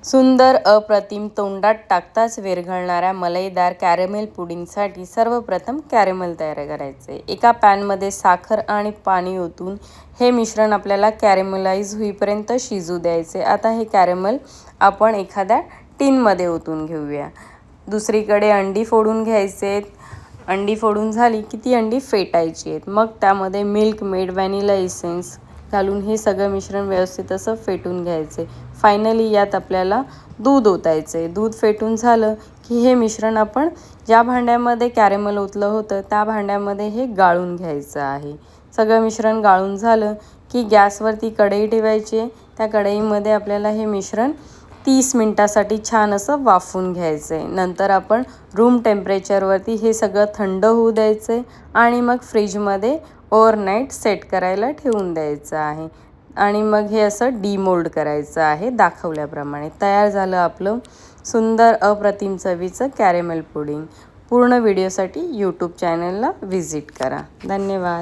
सुंदर अप्रतिम तोंडात टाकताच विरघळणाऱ्या मलईदार कॅरेमेल पुडिंगसाठी सर्वप्रथम कॅरेमल तयार करायचे। एका पॅनमध्ये साखर आणि पाणी ओतून हे मिश्रण आपल्याला कॅरेमलाइज होईपर्यंत शिजू द्यायचे। आता हे कॅरेमल आपण एखाद्या टिनमध्ये ओतून घेऊया। दुसरीकडे अंडी फोडून घ्यायचे। अंडी फोडून झाली की ती अंडी फेटायची आहेत। मग त्यामध्ये मिल्क मेड, व्हॅनिला इसेन्स घालून हे सगळं मिश्रण व्यवस्थित असं फेटून घ्यायचे। फायनली यात आपल्याला दूध ओतायचे। दूध फेटून झालं की हे मिश्रण आपण ज्या भांड्यामध्ये कॅरेमल ओतलं होतं त्या भांड्यामध्ये हे गाळून घ्यायचं आहे। सगळं मिश्रण गाळून झालं की गॅसवरती कढई ठेवायची। त्या कढईमध्ये आपल्याला हे मिश्रण 30 मिनिटासाठी छान असं वाफवून घ्यायचं आहे। नंतर आपण रूम टेम्परेचरवरती हे सगळं थंड होऊ द्यायचं आहे आणि मग फ्रीजमध्ये ओव्हरनाईट सेट करायला ठेवून द्यायचं आहे आणि मग हे असं डीमोल्ड करायचं आहे दाखवल्याप्रमाणे। तयार झालं आपलं सुंदर अप्रतिम चवीचं कॅरेमेल पुडिंग। पूर्ण व्हिडिओसाठी यूट्यूब चॅनलला व्हिजिट करा। धन्यवाद।